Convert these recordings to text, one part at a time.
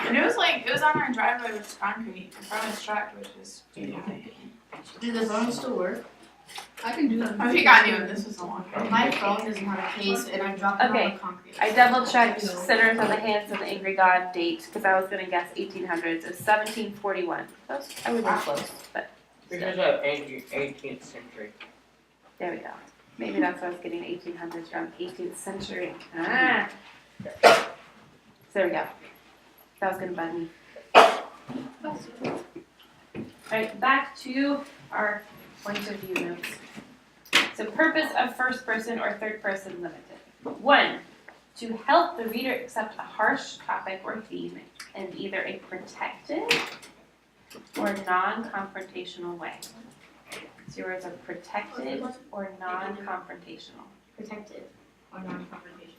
And it was on our driveway with concrete in front of his truck, which was beautiful. Do the phones still work? I can do that. I think I knew this was a long time. My phone doesn't have a case and I dropped it Okay. on the concrete. I double checked Sinners on the Hands of the Angry God date because I was gonna guess 1800s. It was 1741. Close. I would have been close, but Because of 18th century. there we go. Maybe that's what I was getting 1800s from 18th century. Ah. So there we go. That was gonna bug me. Alright, back to our point of view notes. So purpose of first person or third person limited. 1. To help the reader accept a harsh topic or theme in either a protected or non-confrontational way. So your words are protected or non-confrontational. Protected or non-confrontational.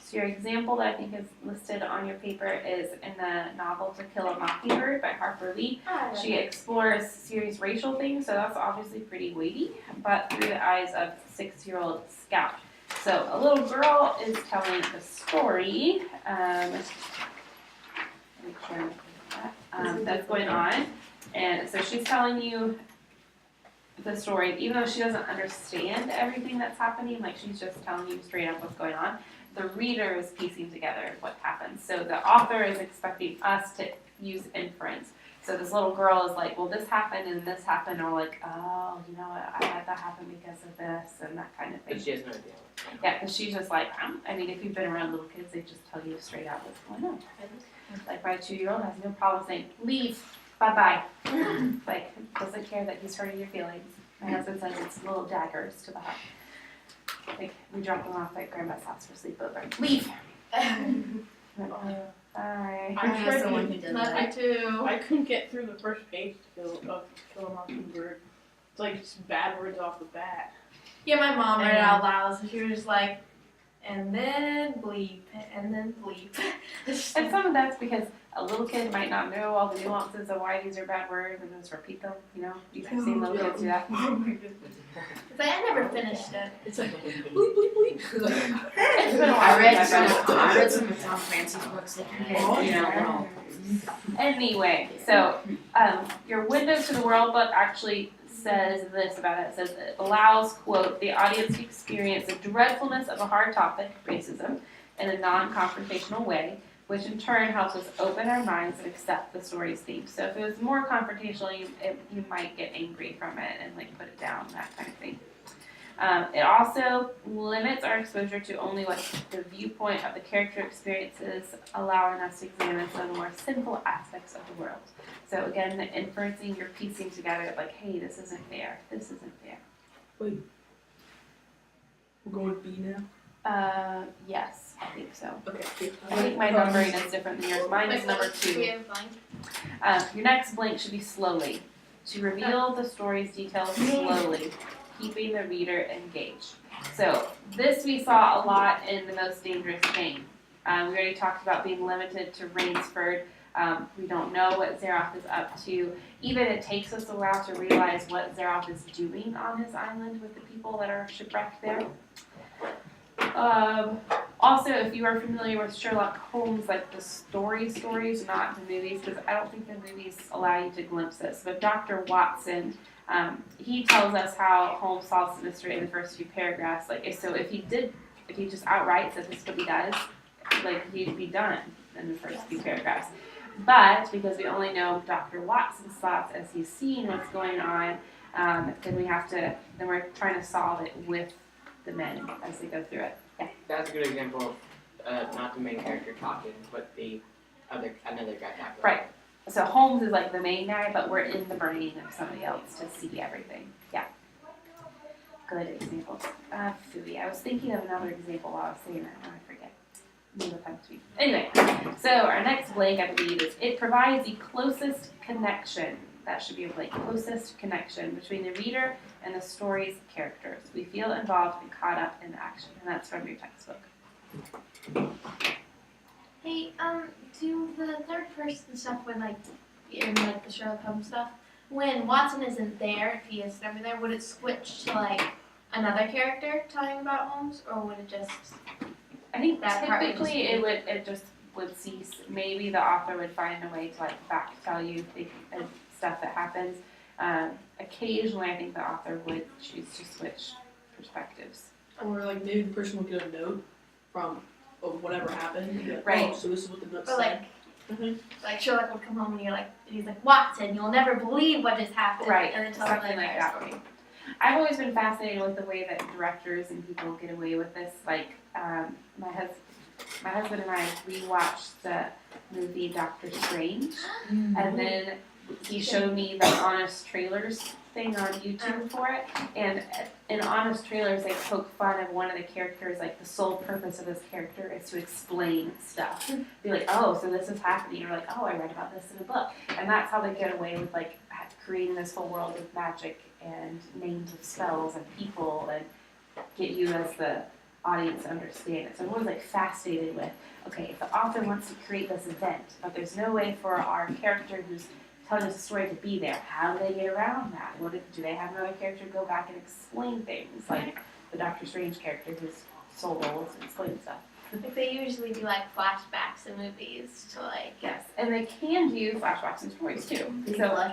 So your example that I think is listed on your paper is in the novel To Kill a Mockingbird by Harper Lee. She explores serious racial themes, so that's obviously pretty weighty, but through the eyes of 6-year-old Scout. So a little girl is telling the story, make sure that's going on, and so she's telling you the story, even though she doesn't understand everything that's happening, like she's just telling you straight up what's going on. The reader is piecing together what happens. So the author is expecting us to use inference. So this little girl is like, well, this happened and this happened, or like, oh, you know what, I had that happen because of this and that kind of thing. But she has no idea. Yeah, because she's just like, I mean, if you've been around little kids, they just tell you straight out what's going on. Like my 2-year-old has no problem saying, leave, bye-bye. Like, doesn't care that he's hurting your feelings. My husband says it's little daggers to the heart. Like, we drop them off at grandma's house for sleepover. Leave! Like, oh, bye. I know someone who does that. Me too. I couldn't get through the first page to kill a mockingbird. It's like just bad words off the bat. Yeah, my mom read it out loud, so she was just like, and then bleep, and then bleep. And some of that's because a little kid might not know all the nuances of why these are bad words and just repeat them, you know? You've seen little kids do that. Oh my goodness. But I never finished it. It's like bleep bleep bleep. It's been a while I read since some. I've I read some of Tom Clancy's books that you know. Anyway, so your Window to the World book actually says this about it. It says it allows, quote, the audience to experience the dreadfulness of a hard topic, racism, in a non-confrontational way, which in turn helps us open our minds and accept the story's theme. So if it was more confrontational, you might get angry from it and like put it down, that kind of thing. It also limits our exposure to only what the viewpoint of the character experiences, allowing us to examine some more sinful aspects of the world. So again, the inferencing, you're piecing together like, hey, this isn't fair, this isn't fair. Wait. We're going with B now? Yes, I think so. Okay. I think my numbering is different than yours. Mine is number 2. Your next blank should be slowly. To reveal the story's details slowly, keeping the reader engaged. So this we saw a lot in The Most Dangerous Game. We already talked about being limited to Rainsford. We don't know what Zeroth is up to. Even it takes us a while to realize what Zeroth is doing on his island with the people that are shipwrecked there. Also, if you are familiar with Sherlock Holmes, like the stories, not the movies, because I don't think the movies allow you to glimpse this, but Dr. Watson, he tells us how Holmes solves the mystery in the first few paragraphs. Like, so if he just outright said this is what he does, like, he'd be done in the first few paragraphs. But because we only know Dr. Watson's thoughts as he's seeing what's going on, then we're trying to solve it with the men as they go through it. Yeah. That's a good example of not the main character talking, but another guy talking. Right. So Holmes is like the main guy, but we're in the brain of somebody else to see everything. Yeah. Good example. Phooey. I was thinking of another example while I was saying that, and I forget. Anyway, so our next blank, I believe, is it provides the closest connection. That should be a blank. Closest connection between the reader and the story's characters. We feel involved and caught up in action, and that's from your textbook. Hey, do the third person stuff when in the Sherlock Holmes stuff, when Watson isn't there, if he isn't ever there, would it switch to another character telling about Holmes, or would it just? I think That part would typically just be- it just would cease. Maybe the author would find a way to like back tell you stuff that happens. Occasionally, I think the author would choose to switch perspectives. Or like maybe the person will get a note from whatever happened. And be like, Right. Oh, so this is what the note Or said. like, like Sherlock would come home and he's like, Watson, you'll never believe what just happened. Right, And then tell him the something like entire that. story. I've always been fascinated with the way that directors and people get away with this. Like, my husband and I rewatched the movie Doctor Strange, and then he showed me the Honest Trailers thing on YouTube for it. And in Honest Trailers, they poke fun of one of the characters. Like, the sole purpose of this character is to explain stuff. Be like, oh, so this is happening. Or like, oh, I read about this in a book. And that's how they get away with like creating this whole world of magic and names of spells and people and get you as the audience to understand it. So I'm always like fascinated with, okay, if the author wants to create this event, but there's no way for our character who's telling us a story to be there, how do they get around that? Do they have another character go back and explain things? Like the Doctor Strange character whose sole role is to explain stuff. Like they usually do like flashbacks in movies to like. Yes, and they can do flashbacks in stories too. So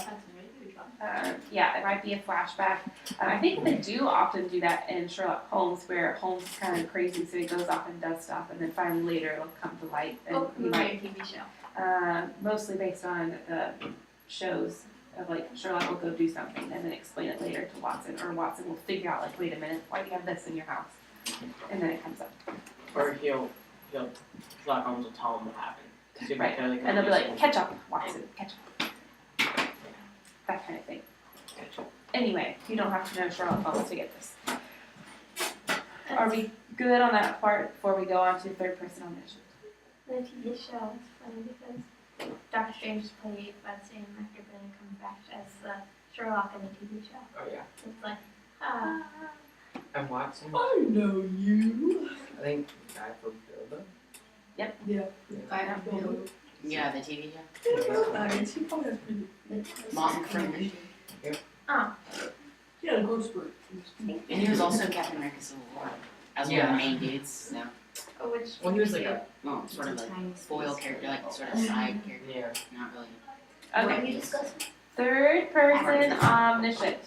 yeah, it might be a flashback. I think they do often do that in Sherlock Holmes, where Holmes is kind of crazy, so he goes off and does stuff, and then finally later it'll come to light. And Book, he movie, might, or TV show. mostly based on shows of like Sherlock will go do something and then explain it later to Watson, or Watson will figure out like, wait a minute, why do you have this in your house? And then it comes up. Or Sherlock Holmes will tell him what happened. Super Right. clearly And they'll be like, convincing. catch up, Watson, catch up. That kind of thing. Catch up. Anyway, you don't have to know Sherlock Holmes to get this. Are we good on that part before we go on to third person omniscient? The TV show is funny because Doctor Strange is played by the same actor, but he comes back as Sherlock in the TV show. Oh yeah. So it's like, ah. And Watson. I know you. I think Guy Fawkes. Yeah. Yeah, the TV show. He probably has pretty Martin Freeman. Yeah, the ghost bird. And he was also Captain America Civil War. As one of the main dudes, so. Oh, which Well, he was like a Well, sort of a foil character, like sort of side character. yeah. Not really. What are Okay. we discussing? Third person omniscient.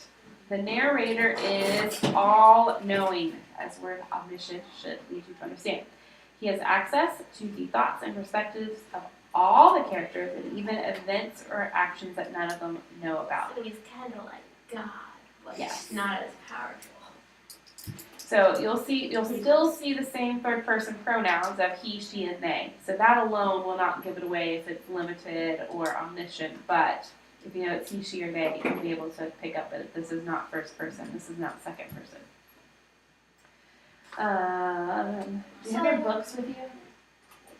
The narrator is all knowing, as word omniscient should lead you to understand. He has access to the thoughts and perspectives of all the characters and even events or actions that none of them know about. So he's kind of like God, but Yes. not as powerful. So you'll still see the same third person pronouns of he, she, and they. So that alone will not give it away if it's limited or omniscient, but if you know it's he, she, or they, you'll be able to pick up that this is not first person, this is not second person. Do you have your books with you?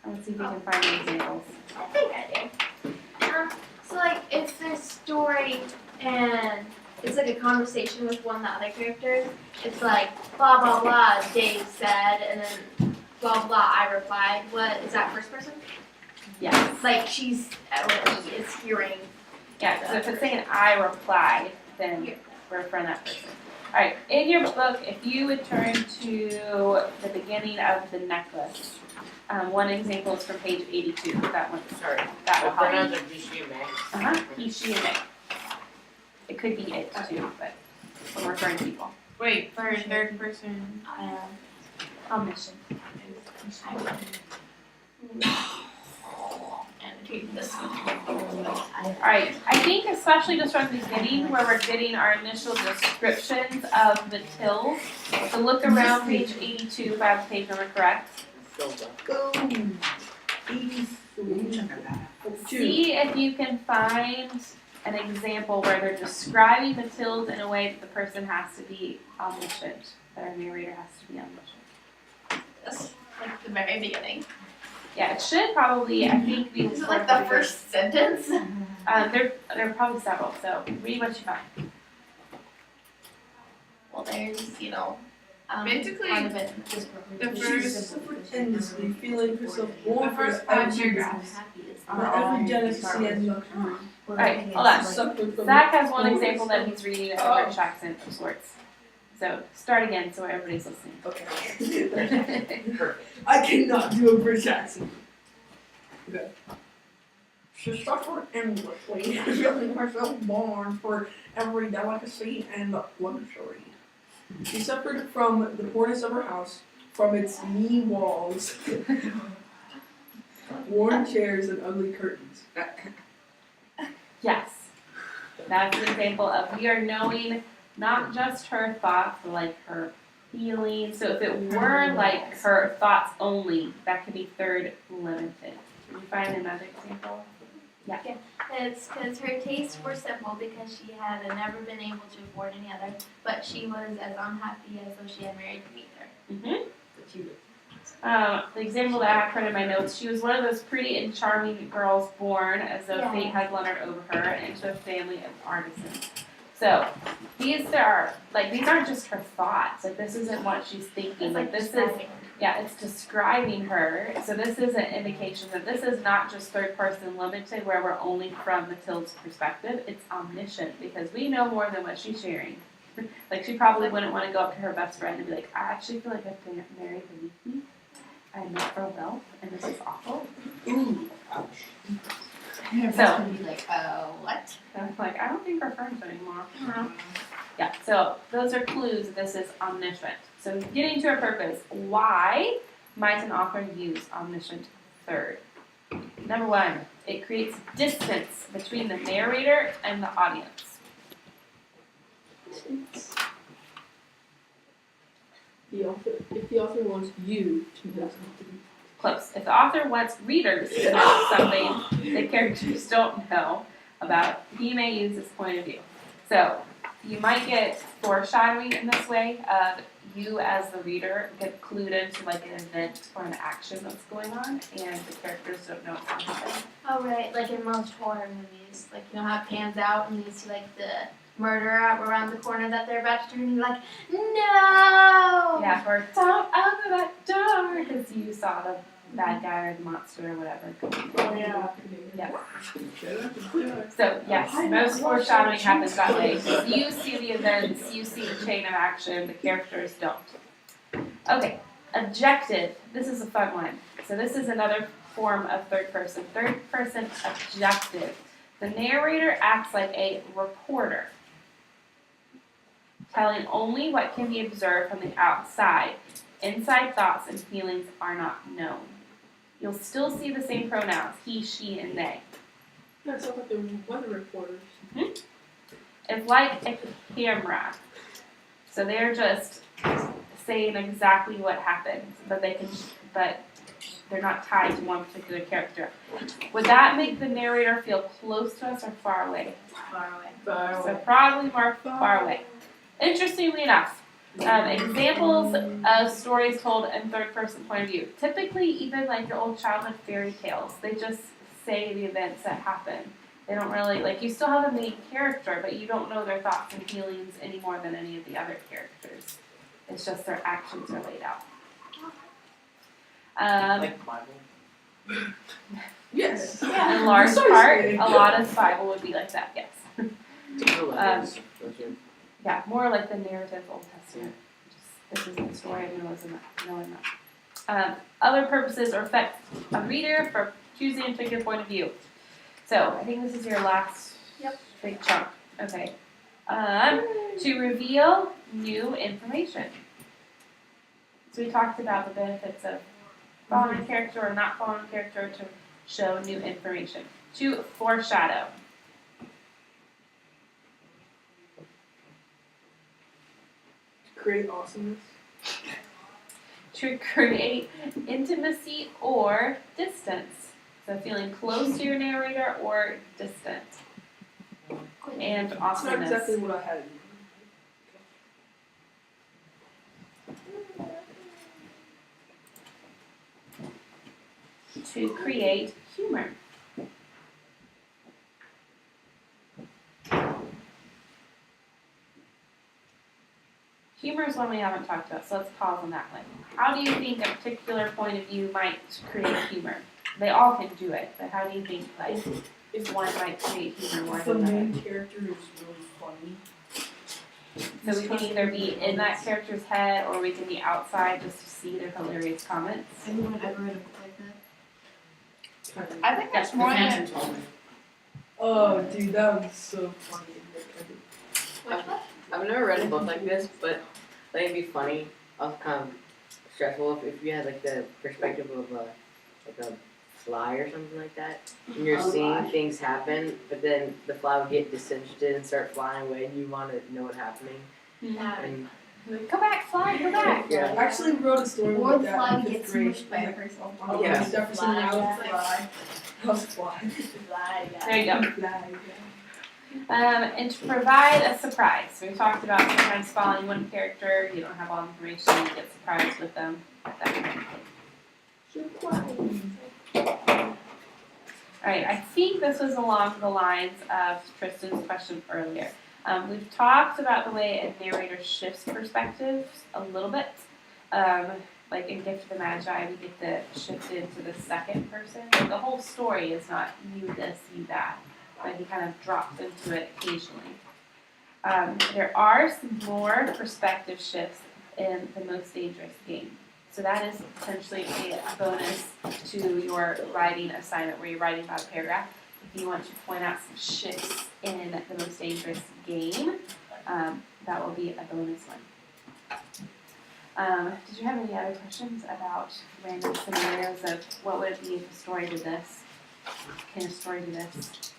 Let's see if we can find any examples. I think I do. So like it's this story and it's like a conversation with one of the other characters. It's like blah blah blah Dave said and then blah blah I replied. What is that first person? Yes. Like she's or he is hearing. Yeah, so if it's saying I replied, then we're in front of that person. Alright, in your book, if you would turn to the beginning of the necklace, one example is from page 82. That one, Sorry. that will The help. pronouns are he, she, and they. He, she, and they. It could be it too, but we're referring to people. Wait, for third person. Omniscient. Annotate this one. Alright, I think especially just from the beginning where we're getting our initial descriptions of the tills. So look around page 82 if I have the page number correct. Silva. Boom. 83. See if you can find an example where they're describing the tills in a way that the person has to be omniscient, that our narrator has to be omniscient. This like the very beginning. Yeah, it should probably, I think we Is it like the first sentence? there are probably several, so read what you find. Well, there's Basically, part of it. The first, Endlessly feeling herself born the for first 5 every paragraphs. every delicacy and luxury. Alright, hold on. Suffered from Zach has one example that he's reading a British accent of sorts. So start again so everybody's listening. Okay. Perfect. I cannot do a British accent. Okay. She suffered endlessly, feeling herself born for every delicacy and luxury. She suffered from the poorness of her house, from its mean walls, worn chairs, and ugly curtains. Yes. That's an example of we are knowing not just her thoughts, but like her feelings. So if it were like her thoughts only, that could be third limited. Can you find another example? It's because her tastes were simple because she had never been able to afford any other, but she was as unhappy as though she had married neither. The example that I have printed in my notes, she was one of those pretty and charming girls born as though Yeah. fate had blundered over her and into a family of artisans. So these aren't just her thoughts. Like this isn't what she's thinking. It's Like this is describing. Yeah, it's describing her. So this is an indication that this is not just third person limited where we're only from Matilda's perspective. It's omniscient because we know more than what she's sharing. Like she probably wouldn't want to go up to her best friend and be like, I actually feel like I've been married beneath me. I am not for wealth and this is awful. Ooh, ouch. Your So- best would be like, what? So I'm like, I don't think we're friends anymore. Yeah, so those are clues that this is omniscient. So getting to our purpose, why might an author use omniscient third? Number one, it creates distance between the narrator and the audience. If the author wants you to know something. Close. If the author wants readers to know something the characters don't know about, he may use this point of view. So you might get foreshadowing in this way of you as the reader get clued into like an event or an action that's going on and the characters don't know what's happening. Oh right, like in most horror movies, like you know how it pans out and you see like the murderer around the corner that they're about to turn, and you're like, no. Yeah, or don't open that door because you saw the bad guy or the monster or whatever. Oh yeah. Yeah. Yeah. So yes, most foreshadowing happens that way. You see the events, you see the chain of action, the characters don't. Okay, objective. This is a fun one. So this is another form of third person. Third person objective. The narrator acts like a reporter, telling only what can be observed from the outside. Inside thoughts and feelings are not known. You'll still see the same pronouns, he, she, and they. That sounds like the weather reporters. It's like a camera. So they're just saying exactly what happens, but they're not tied to one particular character. Would that make the narrator feel close to us or far away? Far away. So probably more far away. Interestingly enough, examples of stories told in third person point of view. Typically, even like your old childhood fairy tales, they just say the events that happen. They don't really, like, you still have a main character, but you don't know their thoughts and feelings any more than any of the other characters. It's just their actions are laid out. Like the Bible. Yes. In large part, a lot of the Bible would be like that, yes. The letters. Those are Yeah, more like the narrative Old Testament. Just, this is the story of Noah's and knowing that. Other purposes or affect a reader for choosing a particular point of view. So I think this is your last big chunk. Okay. To reveal new information. So we talked about the benefits of following a character or not following a character to show new information. To foreshadow. Create awesomeness. To create intimacy or distance. So feeling close to your narrator or distant. And It's not awesomeness. exactly what I had. To create humor. Humor is one we haven't talked about, so let's pause on that one. How do you think a particular point of view might create humor? They all can do it, but how do you think like if one might create humor more If the than another? main character is really funny, So we can either be in that character's head or we can be outside just to see their hilarious comments. Anyone ever read a book like that? I think that's The more than. Phantom told me. Oh, dude, that was so funny. I've never read a book like this, but I think it'd be funny, also kind of stressful if you had like the perspective of like a fly or something like that, and you're seeing things happen, but then the fly would get disinterested and start flying away, and you want to know what's happening. And Go back, fly, go back. yeah, I actually wrote a story Or like the that fly in fifth gets grade. smushed by a person. Oh, Yeah. Jefferson and I was Fly. fly. I was fly. There you go. Fly. And to provide a surprise. We talked about sometimes following one character, you don't have all the information, you get surprised with them. That kind of thing. Alright, I think this was along the lines of Tristan's question earlier. We've talked about the way a narrator shifts perspectives a little bit. Like in Gift of the Magi, we get to shift into the second person. Like the whole story is not you this, you that, but he kind of drops into it occasionally. There are some more perspective shifts in the Most Dangerous Game. So that is potentially a bonus to your writing assignment where you're writing about a paragraph. If you want to point out some shifts in the Most Dangerous Game, that will be a bonus one. Did you have any other questions about random scenarios of what would it be if a story did this? Can a story do this?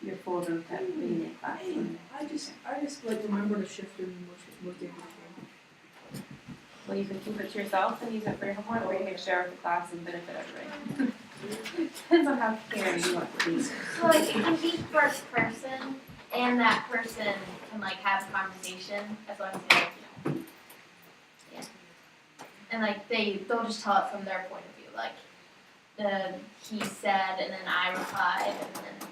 You're full of reading it class. I just like remember to shift in most dangerous game. Well, you can keep it to yourself and use it for your homework, or you can share with the class and benefit everybody. Depends on how caring you want to be. So like it can be first person, and that person can like have a conversation as long as they like, you know. Yeah. And like they'll just tell it from their point of view, like he said, and then I replied, and then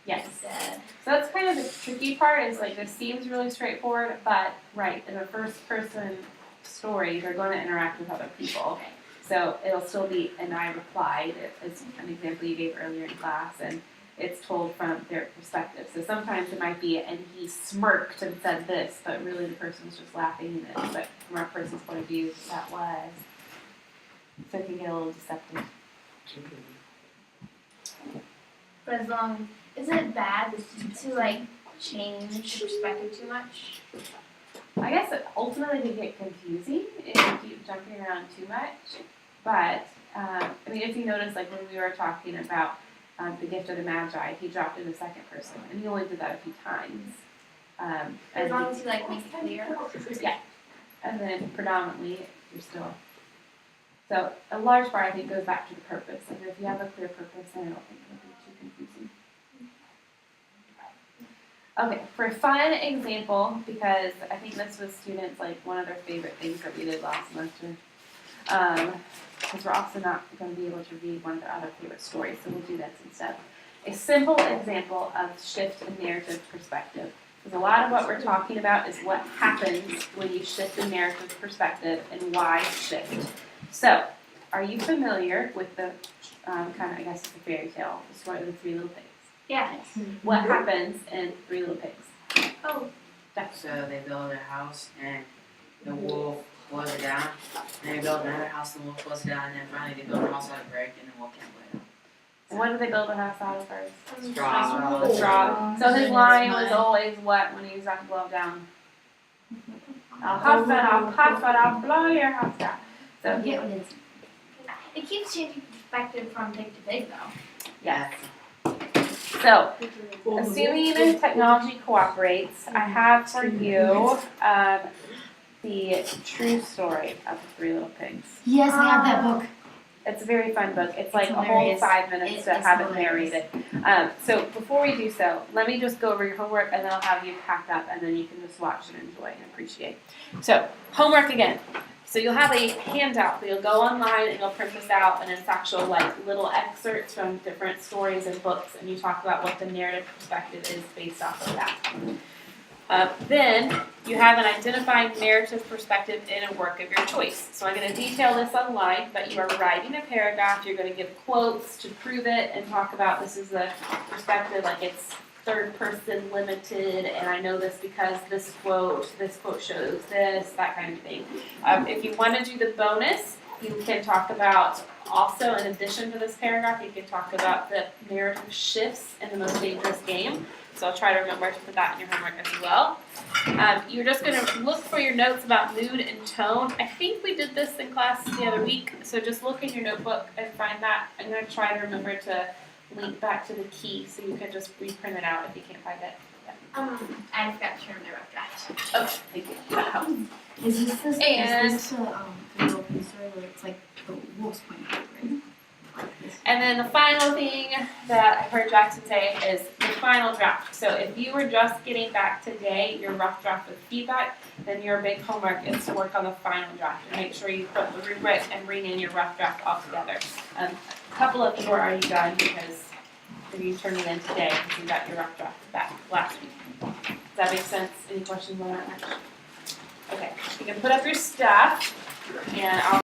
Yes. he said. So that's kind of the tricky part is like this seems really straightforward, but right, in a first person story, they're going to interact with other people. So it'll still be, and I replied, as an example you gave earlier in class, and it's told from their perspective. So sometimes it might be, and he smirked and said this, but really the person was just laughing, and but from our person's point of view, that was. So it can get a little deceptive. But as long, isn't it bad to like change perspective too much? I guess it ultimately can get confusing if you keep jumping around too much. But, I mean, if you notice, like when we were talking about the Gift of the Magi, he dropped in the second person, and he only did that a few times. As And, long as you like make it clear. and then predominantly, you're still. So a large part, I think, goes back to the purpose. And if you have a clear purpose, then I don't think it'll be too confusing. Okay, for a fun example, because I think this was students, like, one of their favorite things that we did last semester. Because we're also not going to be able to read one of their other favorite stories, so we'll do this instead. A simple example of shift in narrative perspective. Because a lot of what we're talking about is what happens when you shift the narrative perspective and why shift. So, are you familiar with the kind of, I guess it's a fairy tale, the story of the Three Little Pigs? Yeah. What happens in Three Little Pigs? Oh. So they build a house and the wolf blows it down. And they build another house and the wolf blows it down. And then finally they build a house out of brick and the wolf can't blow it down. And what did they build a house out of first? Straw. Straw. So his line was always what when he was about to blow it down? I'll huff it, I'll puff it, I'll blow your house down. So Get what it's. It keeps changing perspective from big to big though. yes. So assuming technology cooperates, I have for you the true story of the Three Little Pigs. Yes, I have that book. It's a very fun book. It's like a whole hilarious. 5 minutes It to is have it hilarious. narrated. So before we do so, let me just go over your homework and then I'll have you pack up and then you can just watch and enjoy and appreciate. So homework again. So you'll have a handout. You'll go online and you'll print this out and it's actual like little excerpts from different stories and books and you talk about what the narrative perspective is based off of that. Then you have an identifying narrative perspective in a work of your choice. So I'm going to detail this online, but you are writing a paragraph. You're going to give quotes to prove it and talk about this is the perspective, like it's third person limited, and I know this because this quote shows this, that kind of thing. If you want to do the bonus, you can talk about also, in addition to this paragraph, you can talk about the narrative shifts in the most dangerous game. So I'll try to remember to put that in your homework as well. You're just going to look for your notes about mood and tone. I think we did this in class the other week, so just look in your notebook and find that. I'm going to try to remember to link back to the key so you can just reprint it out if you can't find it. I forgot to turn the rough draft. Okay, thank you. That helps. Is this the And- the little story where it's like the wolf's point of view, right? Like this. And then the final thing that I heard Jackson say is the final draft. So if you were just getting back today your rough draft with feedback, then your big homework is to work on the final draft and make sure you put the rubric and bring in your rough draft all together. A couple of you are already done because you turned it in today because you got your rough draft back last week. Does that make sense? Any questions on that? Okay, you can put up your stuff and I'll